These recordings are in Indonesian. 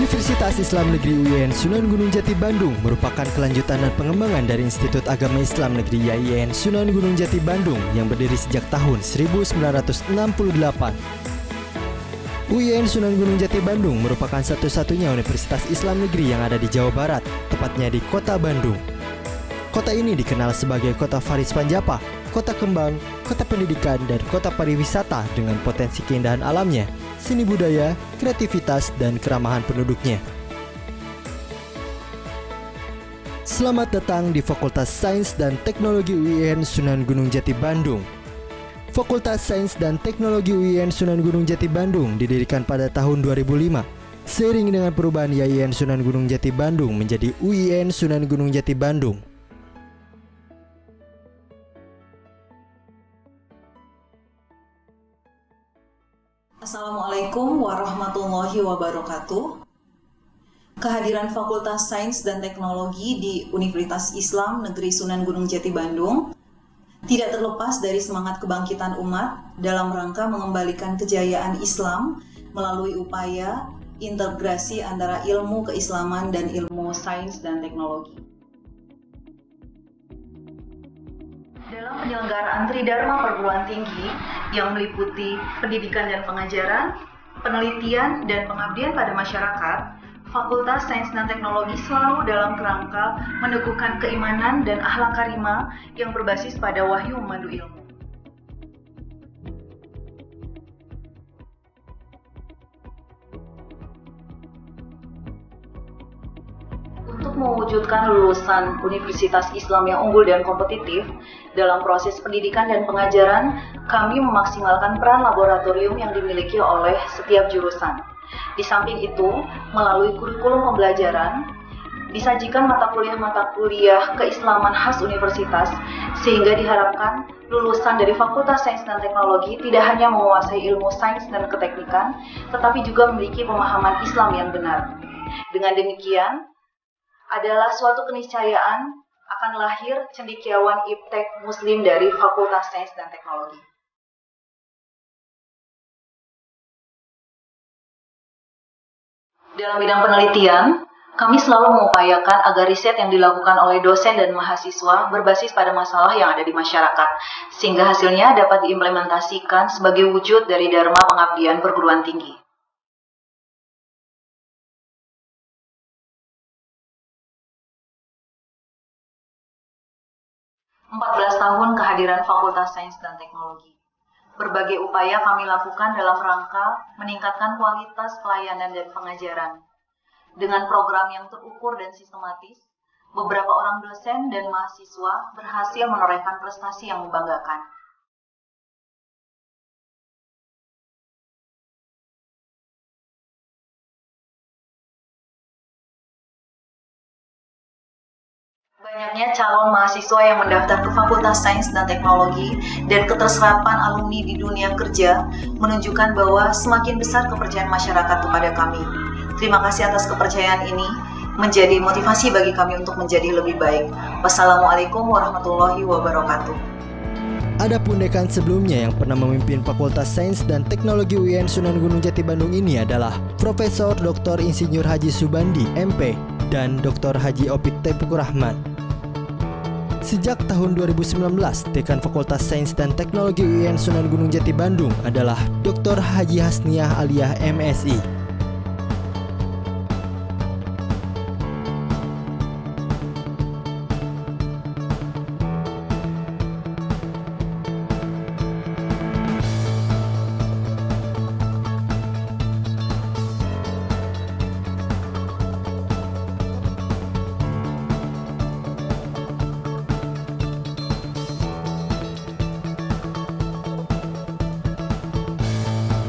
Universitas Islam Negeri UIN Sunan Gunung Jati Bandung merupakan kelanjutan dan pengembangan dari Institut Agama Islam Negeri YIN Sunan Gunung Jati Bandung yang berdiri sejak tahun 1968. UIN Sunan Gunung Jati Bandung merupakan satu-satunya universitas Islam negeri yang ada di Jawa Barat, tepatnya di Kota Bandung. Kota ini dikenal sebagai Kota Faris Panjapa, Kota Kembang, Kota Pendidikan, dan Kota Pariwisata dengan potensi keindahan alamnya, seni budaya, kreativitas, dan keramahan penduduknya. Selamat datang di Fakultas Sains dan Teknologi UIN Sunan Gunung Jati Bandung. Fakultas Sains dan Teknologi UIN Sunan Gunung Jati Bandung didirikan pada tahun 2005. Seiring dengan perubahan YIN Sunan Gunung Jati Bandung menjadi UIN Sunan Gunung Jati Bandung. Assalamualaikum warahmatullahi wabarakatuh. Kehadiran Fakultas Sains dan Teknologi di Universitas Islam Negeri Sunan Gunung Jati Bandung tidak terlepas dari semangat kebangkitan umat dalam rangka mengembalikan kejayaan Islam melalui upaya integrasi antara ilmu keislaman dan ilmu sains dan teknologi. Dalam penyelenggaraan Tridharma Perguruan Tinggi yang meliputi pendidikan dan pengajaran, penelitian, dan pengabdian pada masyarakat, Fakultas Sains dan Teknologi selalu dalam kerangka meneguhkan keimanan dan akhlak karimah yang berbasis pada wahyu memandu ilmu. Untuk mewujudkan lulusan Universitas Islam yang unggul dan kompetitif dalam proses pendidikan dan pengajaran, kami memaksimalkan peran laboratorium yang dimiliki oleh setiap jurusan. Di samping itu, melalui kurikulum pembelajaran, disajikan mata kuliah keislaman khas universitas, sehingga diharapkan lulusan dari Fakultas Sains dan Teknologi tidak hanya menguasai ilmu sains dan keteknikan, tetapi juga memiliki pemahaman Islam yang benar. Dengan demikian, adalah suatu keniscayaan akan lahir cendekiawan iptek Muslim dari Fakultas Sains dan Teknologi. Dalam bidang penelitian, kami selalu mengupayakan agar riset yang dilakukan oleh dosen dan mahasiswa berbasis pada masalah yang ada di masyarakat, sehingga hasilnya dapat diimplementasikan sebagai wujud dari dharma pengabdian perguruan tinggi. Tahun kehadiran Fakultas Sains dan Teknologi. Berbagai upaya kami lakukan dalam rangka meningkatkan kualitas pelayanan dan pengajaran. Dengan program yang terukur dan sistematis, beberapa orang dosen dan mahasiswa berhasil menorehkan prestasi yang membanggakan. Banyaknya calon mahasiswa yang mendaftar ke Fakultas Sains dan Teknologi dan keterserapan alumni di dunia kerja menunjukkan bahwa semakin besar kepercayaan masyarakat kepada kami. Terima kasih atas kepercayaan ini, menjadi motivasi bagi kami untuk menjadi lebih baik. Wassalamualaikum warahmatullahi wabarakatuh. Adapun dekan sebelumnya yang pernah memimpin Fakultas Sains dan Teknologi UIN Sunan Gunung Jati Bandung ini adalah Profesor Dr. Insinyur Haji Subandi, MP, dan Dr. Haji Opik Tepuk Rahman. Sejak tahun 2019, Dekan Fakultas Sains dan Teknologi UIN Sunan Gunung Jati Bandung adalah Dr. Haji Hasniah Aliyah MSI.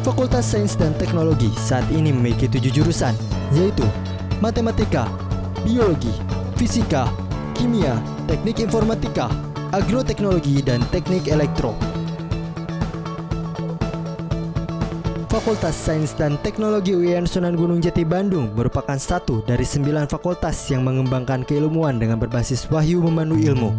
Fakultas Sains dan Teknologi saat ini memiliki 7 jurusan, yaitu Matematika, Biologi, Fisika, Kimia, Teknik Informatika, Agroteknologi, dan Teknik Elektro. Fakultas Sains dan Teknologi UIN Sunan Gunung Jati Bandung merupakan satu dari 9 fakultas yang mengembangkan keilmuan dengan berbasis wahyu memandu ilmu.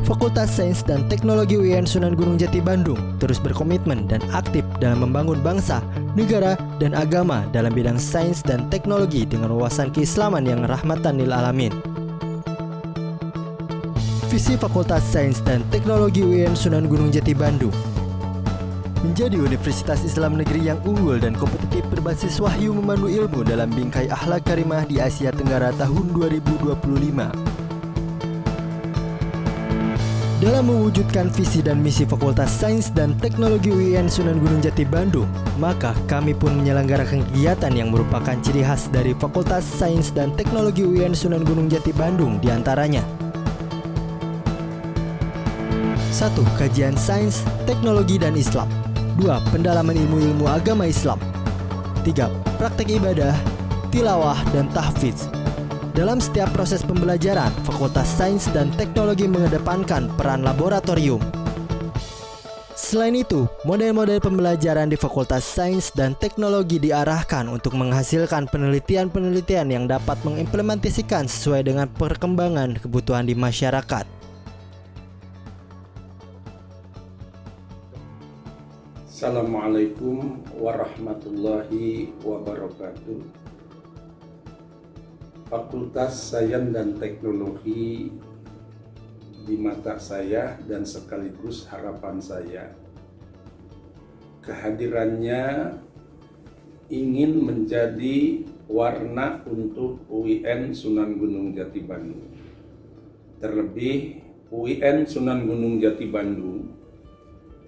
Fakultas Sains dan Teknologi UIN Sunan Gunung Jati Bandung terus berkomitmen dan aktif dalam membangun bangsa, negara, dan agama dalam bidang sains dan teknologi dengan wawasan keislaman yang rahmatan lil alamin. Visi Fakultas Sains dan Teknologi UIN Sunan Gunung Jati Bandung menjadi Universitas Islam Negeri yang unggul dan kompetitif berbasis wahyu memandu ilmu dalam bingkai akhlak karimah di Asia Tenggara tahun 2025. Dalam mewujudkan visi dan misi Fakultas Sains dan Teknologi UIN Sunan Gunung Jati Bandung, maka kami pun menyelenggarakan kegiatan yang merupakan ciri khas dari Fakultas Sains dan Teknologi UIN Sunan Gunung Jati Bandung diantaranya 1. Kajian sains, teknologi, dan Islam. 2. Pendalaman ilmu-ilmu agama Islam. 3. Praktek ibadah, tilawah, dan tahfidz. Dalam setiap proses pembelajaran, Fakultas Sains dan Teknologi mengedepankan peran laboratorium. Selain itu, model-model pembelajaran di Fakultas Sains dan Teknologi diarahkan untuk menghasilkan penelitian-penelitian yang dapat mengimplementasikan sesuai dengan perkembangan kebutuhan di masyarakat. Assalamualaikum warahmatullahi wabarakatuh. Fakultas Sains dan Teknologi di mata saya dan sekaligus harapan saya, kehadirannya ingin menjadi warna untuk UIN Sunan Gunung Jati Bandung. Terlebih UIN Sunan Gunung Jati Bandung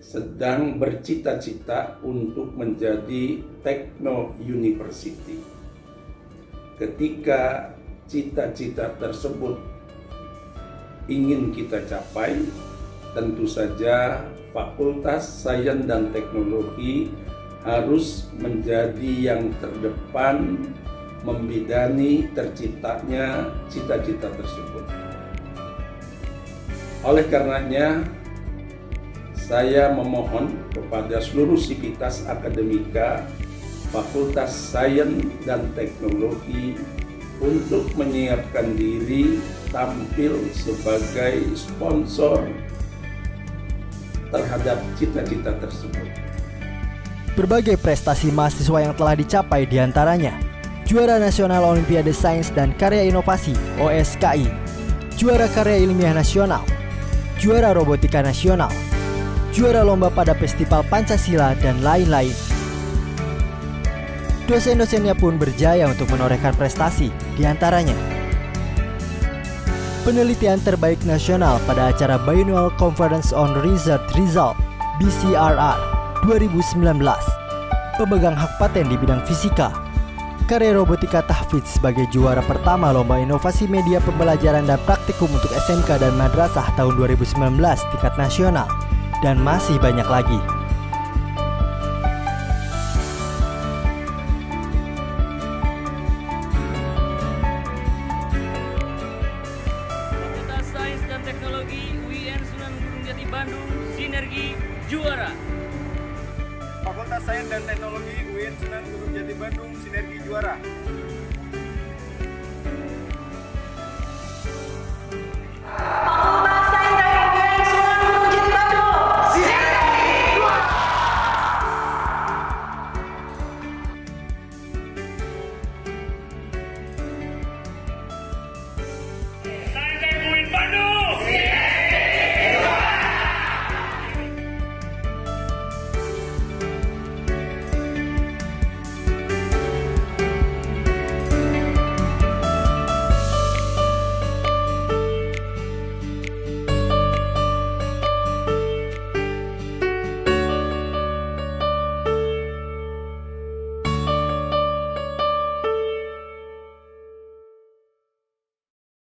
sedang bercita-cita untuk menjadi Techno University. Ketika cita-cita tersebut ingin kita capai, tentu saja Fakultas Sains dan Teknologi harus menjadi yang terdepan membidani terciptanya cita-cita tersebut. Oleh karenanya, saya memohon kepada seluruh sivitas akademika Fakultas Sains dan Teknologi untuk menyiapkan diri tampil sebagai sponsor terhadap cita-cita tersebut. Berbagai prestasi mahasiswa yang telah dicapai diantaranya juara nasional Olimpiade Sains dan Karya Inovasi OSKI, juara karya ilmiah nasional, juara robotika nasional, juara lomba pada Festival Pancasila, dan lain-lain. Dosen-dosennya pun berjaya untuk menorehkan prestasi, diantaranya penelitian terbaik nasional pada acara Biennial Conference on Research Result BCRR 2019, pemegang hak paten di bidang fisika, karya robotika tahfidz sebagai juara pertama Lomba Inovasi Media Pembelajaran dan Praktikum untuk SMK dan Madrasah tahun 2019 tingkat nasional, dan masih banyak lagi. Fakultas Sains dan Teknologi UIN Sunan Gunung Jati Bandung, sinergi juara. Fakultas Sains dan Teknologi UIN Sunan Gunung Jati Bandung, sinergi juara.